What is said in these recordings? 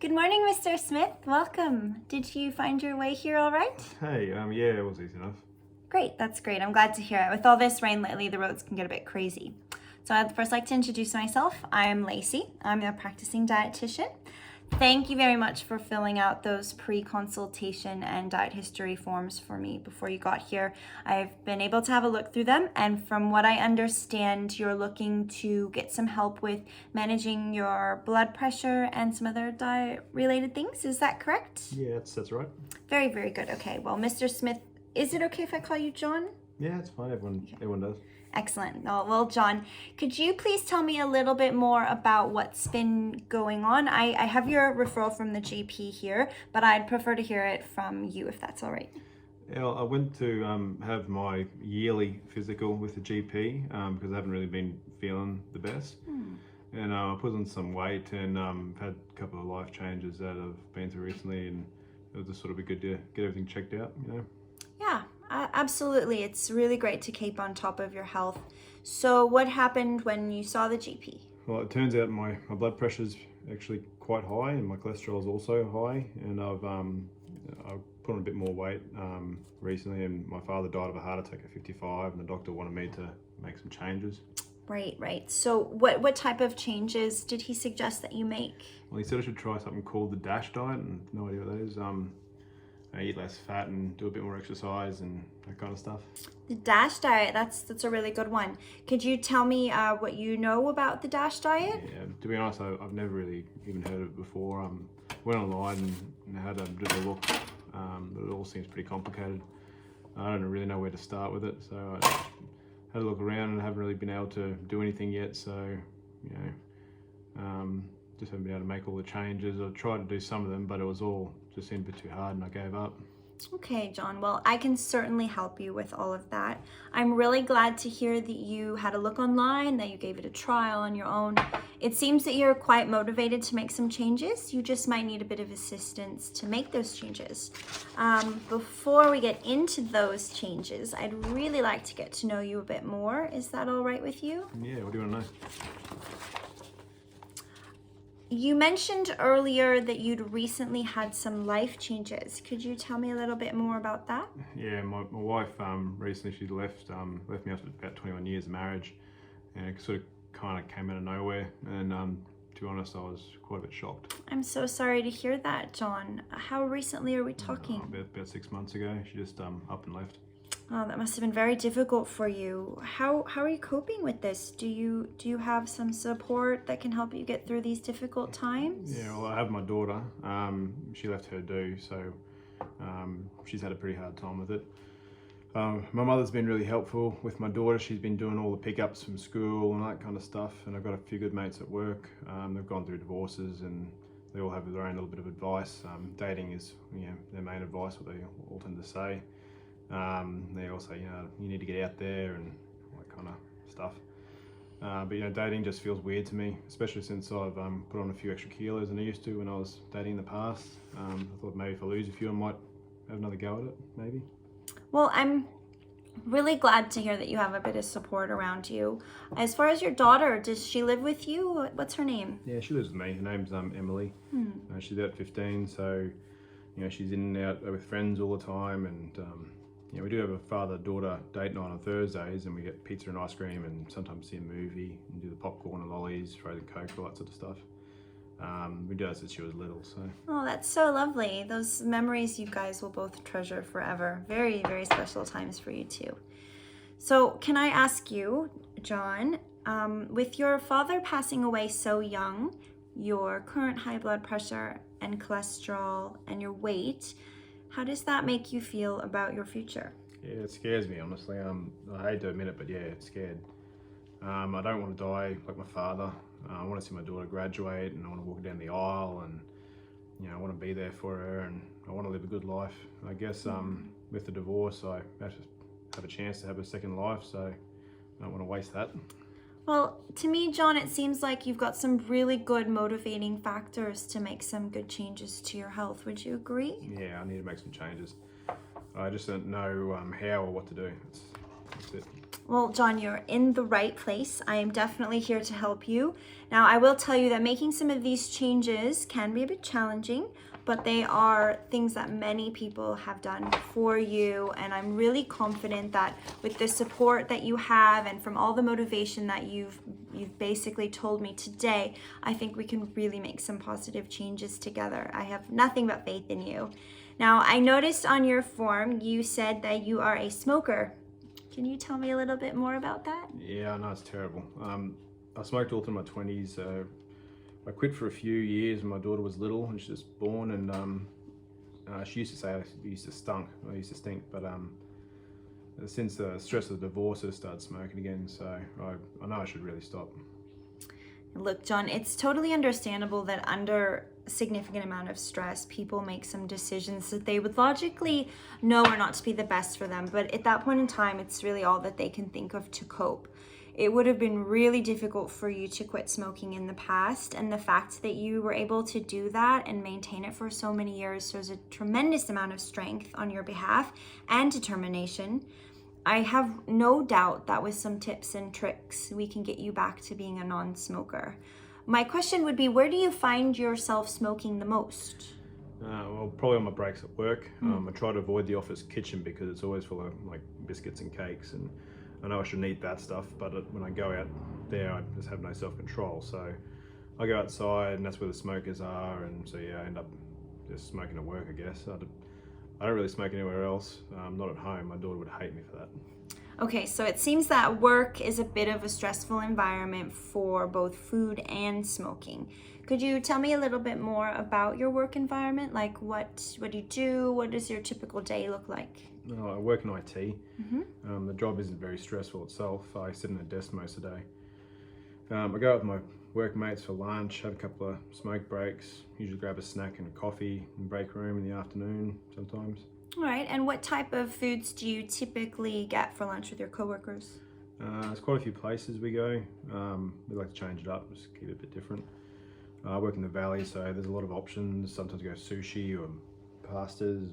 Good morning, Mr. Smith. Welcome. Did you find your way here all right? Hey, yeah, it was easy enough. Great, that's great. I'm glad to hear it. With all this rain lately, the roads can get a bit crazy. So I'd first like to introduce myself. I'm Lacey. I'm a practicing dietitian. Thank you very much for filling out those pre-consultation and diet history forms for me before you got here. I've been able to have a look through them, and from what I understand, you're looking to get some help with managing your blood pressure and some other diet-related things. Is that correct? Yeah, that's right. Very, very good. Okay, well, Mr. Smith, is it okay if I call you John? Yeah, it's fine. Everyone does. Excellent. Well, John, could you please tell me a little bit more about what's been going on? I have your referral from the GP here, but I'd prefer to hear it from you if that's all right. Yeah, I went to have my yearly physical with the GP because I haven't really been feeling the best. And I put on some weight and had a couple of life changes that I've been through recently, and it would just sort of be good to get everything checked out, you know. Yeah, absolutely. It's really great to keep on top of your health. So what happened when you saw the GP? Well, it turns out my blood pressure's actually quite high, and my cholesterol is also high, and I've put on a bit more weight recently, and my father died of a heart attack at 55, and the doctor wanted me to make some changes. Right. So what type of changes did he suggest that you make? Well, he said I should try something called the DASH diet, and no idea what that is. I eat less fat and do a bit more exercise and that kind of stuff. The DASH diet, that's a really good one. Could you tell me what you know about the DASH diet? Yeah, to be honest, I've never really even heard of it before. Went online and had a bit of a look, but it all seems pretty complicated. I don't really know where to start with it, so I just had a look around and haven't really been able to do anything yet, so, you know, just haven't been able to make all the changes. I tried to do some of them, but it was all just seemed a bit too hard and I gave up. Okay, John. Well, I can certainly help you with all of that. I'm really glad to hear that you had a look online, that you gave it a trial on your own. It seems that you're quite motivated to make some changes. You just might need a bit of assistance to make those changes. Before we get into those changes, I'd really like to get to know you a bit more. Is that all right with you? Yeah, what do you want to know? You mentioned earlier that you'd recently had some life changes. Could you tell me a little bit more about that? Yeah, my wife recently, she left me after about 21 years of marriage, and it sort of kind of came out of nowhere, and to be honest, I was quite a bit shocked. I'm so sorry to hear that, John. How recently are we talking? About 6 months ago. She just up and left. Oh, that must have been very difficult for you. How are you coping with this? Do you have some support that can help you get through these difficult times? Yeah, well, I have my daughter. She left her due, so she's had a pretty hard time with it. My mother's been really helpful with my daughter. She's been doing all the pickups from school and that kind of stuff, and I've got a few good mates at work. They've gone through divorces and they all have their own little bit of advice. Dating is, you know, their main advice, what they all tend to say. They also, you know, you need to get out there and all that kind of stuff. But you know, dating just feels weird to me, especially since I've put on a few extra kilos than I used to when I was dating in the past. I thought maybe if I lose a few, I might have another go at it, maybe. Well, I'm really glad to hear that you have a bit of support around you. As far as your daughter, does she live with you? What's her name? Yeah, she lives with me. Her name's Emily. She's about 15, so you know, she's in and out with friends all the time, and you know, we do have a father-daughter date night on Thursdays, and we get pizza and ice cream and sometimes see a movie and do the popcorn and lollies, frozen Coke, all that sort of stuff. We do that since she was little, so. Oh, that's so lovely. Those memories you guys will both treasure forever. Very, very special times for you two. So can I ask you, John, with your father passing away so young, your current high blood pressure and cholesterol and your weight, how does that make you feel about your future? Yeah, it scares me, honestly. I hate to admit it, but yeah, it's scared. I don't want to die like my father. I want to see my daughter graduate, and I want to walk down the aisle, and you know, I want to be there for her, and I want to live a good life. I guess with the divorce, I have a chance to have a second life, so I don't want to waste that. Well, to me, John, it seems like you've got some really good motivating factors to make some good changes to your health. Would you agree? Yeah, I need to make some changes. I just don't know how or what to do. That's it. Well, John, you're in the right place. I am definitely here to help you. Now, I will tell you that making some of these changes can be a bit challenging, but they are things that many people have done for you. And I'm really confident that with the support that you have and from all the motivation that you've basically told me today, I think we can really make some positive changes together. I have nothing but faith in you. Now, I noticed on your form, you said that you are a smoker. Can you tell me a little bit more about that? Yeah, I know it's terrible. I smoked all through my 20s. I quit for a few years when my daughter was little and she was born, and she used to say I used to stink, but since the stress of the divorce, I started smoking again, so I know I should really stop. Look, John, it's totally understandable that under a significant amount of stress, people make some decisions that they would logically know are not to be the best for them. But at that point in time, it's really all that they can think of to cope. It would have been really difficult for you to quit smoking in the past. And the fact that you were able to do that and maintain it for so many years shows a tremendous amount of strength on your behalf and determination. I have no doubt that with some tips and tricks, we can get you back to being a non-smoker. My question would be, where do you find yourself smoking the most? Well, probably on my breaks at work. I try to avoid the office kitchen because it's always full of like biscuits and cakes, and I know I shouldn't eat that stuff, but when I go out there, I just have no self-control. So I go outside, and that's where the smokers are, and so yeah, I end up just smoking at work, I guess. I don't really smoke anywhere else, not at home. My daughter would hate me for that. Okay, so it seems that work is a bit of a stressful environment for both food and smoking. Could you tell me a little bit more about your work environment? Like what do you do? What does your typical day look like? I work in IT. The job isn't very stressful itself. I sit in a desk most of the day. I go out with my workmates for lunch, have a couple of smoke breaks, usually grab a snack and a coffee in the break room in the afternoon sometimes. All right, and what type of foods do you typically get for lunch with your coworkers? There's quite a few places we go. We like to change it up, just keep it a bit different. I work in the valley, so there's a lot of options. Sometimes we go sushi or pastas,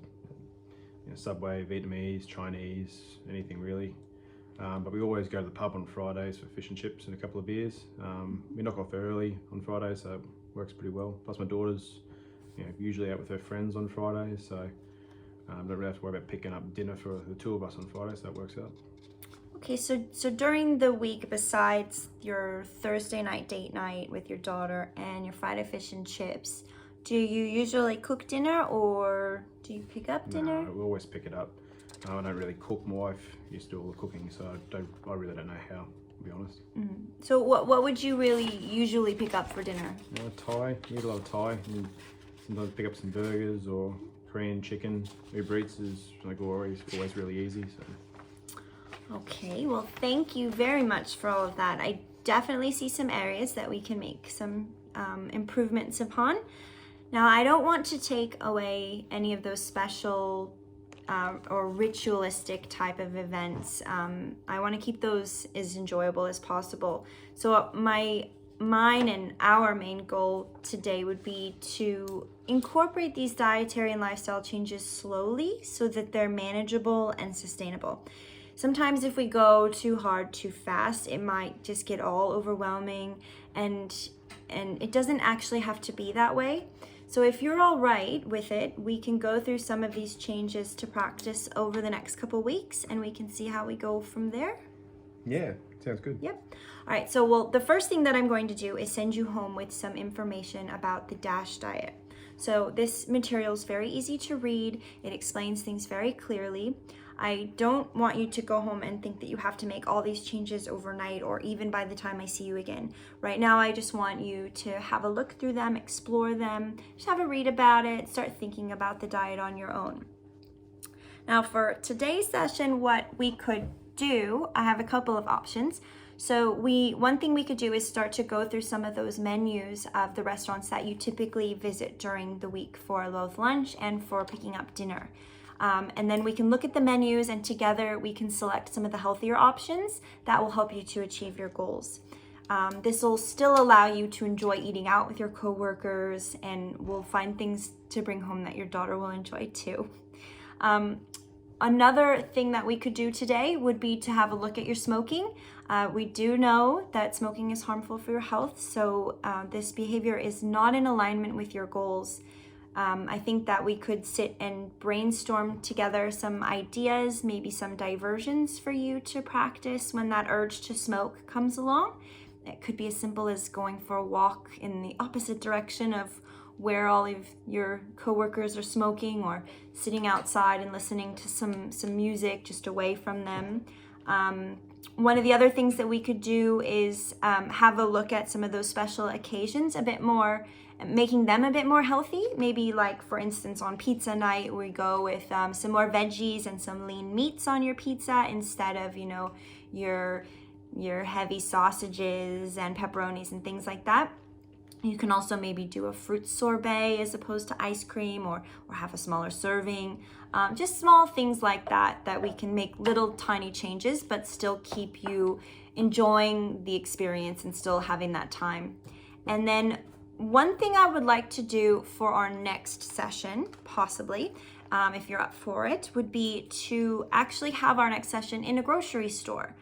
Subway, Vietnamese, Chinese, anything really. But we always go to the pub on Fridays for fish and chips and a couple of beers. We knock off early on Fridays, so it works pretty well. Plus my daughter's usually out with her friends on Fridays, so don't really have to worry about picking up dinner for the two of us on Friday, so that works out. Okay, so during the week, besides your Thursday night date night with your daughter and your Friday fish and chips, do you usually cook dinner or do you pick up dinner? No, we always pick it up. I don't really cook. My wife used to do all the cooking, so I really don't know how, to be honest. So what would you really usually pick up for dinner? Thai. We eat a lot of Thai. And sometimes pick up some burgers or Korean chicken. Uber Eats is always really easy. So. Okay, well, thank you very much for all of that. I definitely see some areas that we can make some improvements upon. Now, I don't want to take away any of those special or ritualistic type of events. I want to keep those as enjoyable as possible. So mine and our main goal today would be to incorporate these dietary and lifestyle changes slowly so that they're manageable and sustainable. Sometimes if we go too hard, too fast, it might just get all overwhelming, and it doesn't actually have to be that way. So if you're all right with it, we can go through some of these changes to practice over the next couple weeks, and we can see how we go from there. Yeah, sounds good. Yep. All right, so the first thing that I'm going to do is send you home with some information about the DASH diet. So this material is very easy to read. It explains things very clearly. I don't want you to go home and think that you have to make all these changes overnight or even by the time I see you again. Right now, I just want you to have a look through them, explore them, just have a read about it, start thinking about the diet on your own. Now, for today's session, what we could do, I have a couple of options. So one thing we could do is start to go through some of those menus of the restaurants that you typically visit during the week for both lunch and for picking up dinner. And then we can look at the menus, and together we can select some of the healthier options that will help you to achieve your goals. This will still allow you to enjoy eating out with your coworkers, and we'll find things to bring home that your daughter will enjoy too. another thing that we could do today would be to have a look at your smoking. We do know that smoking is harmful for your health, so this behavior is not in alignment with your goals. I think that we could sit and brainstorm together some ideas, maybe some diversions for you to practice when that urge to smoke comes along. It could be as simple as going for a walk in the opposite direction of where all of your coworkers are smoking, or sitting outside and listening to some music just away from them. One of the other things that we could do is have a look at some of those special occasions a bit more, making them a bit more healthy. Maybe like, for instance, on pizza night, we go with some more veggies and some lean meats on your pizza instead of, you know, your heavy sausages and pepperonis and things like that. You can also maybe do a fruit sorbet as opposed to ice cream, or have a smaller serving. Just small things like that we can make little tiny changes, but still keep you enjoying the experience and still having that time. And then one thing I would like to do for our next session, possibly, if you're up for it, would be to actually have our next session in a grocery store.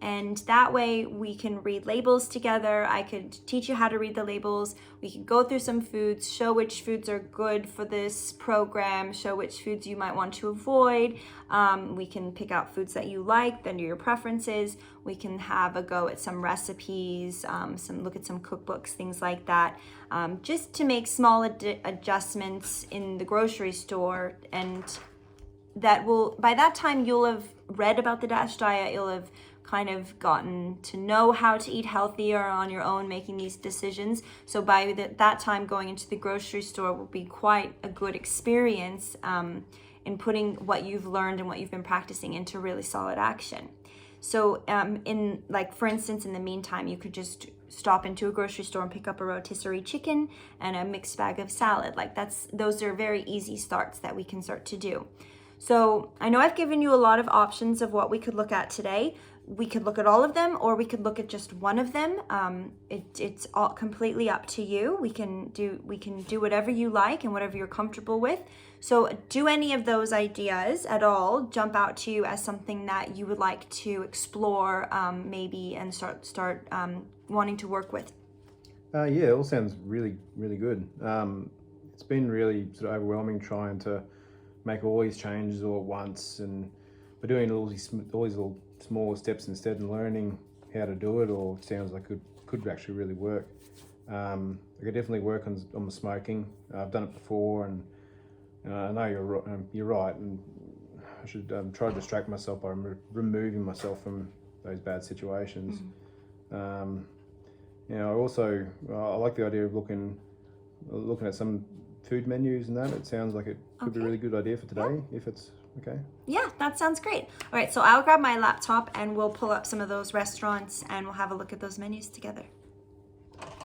And that way we can read labels together. I could teach you how to read the labels. We could go through some foods, show which foods are good for this program, show which foods you might want to avoid. We can pick out foods that you like, then do your preferences. We can have a go at some recipes, look at some cookbooks, things like that, just to make small adjustments in the grocery store. And that will, by that time, you'll have read about the DASH diet, you'll have kind of gotten to know how to eat healthier on your own, making these decisions. So by that time, going into the grocery store will be quite a good experience in putting what you've learned and what you've been practicing into really solid action. So for instance, in the meantime, you could just stop into a grocery store and pick up a rotisserie chicken and a mixed bag of salad. Those are very easy starts that we can start to do. So I know I've given you a lot of options of what we could look at today. We could look at all of them, or we could look at just one of them. It's all completely up to you. We can do whatever you like and whatever you're comfortable with. So do any of those ideas at all jump out to you as something that you would like to explore, maybe, and start wanting to work with? Yeah, it all sounds really, really good. It's been really sort of overwhelming trying to make all these changes all at once, and by doing all these little smaller steps instead and learning how to do it, or it sounds like it could actually really work. I could definitely work on the smoking. I've done it before, and I know you're right, and I should try to distract myself by removing myself from those bad situations. Mm-hmm. I like the idea of looking at some food menus and that. It sounds like it could be a really good idea for today, if it's okay. Yeah, that sounds great. All right, so I'll grab my laptop and we'll pull up some of those restaurants and we'll have a look at those menus together.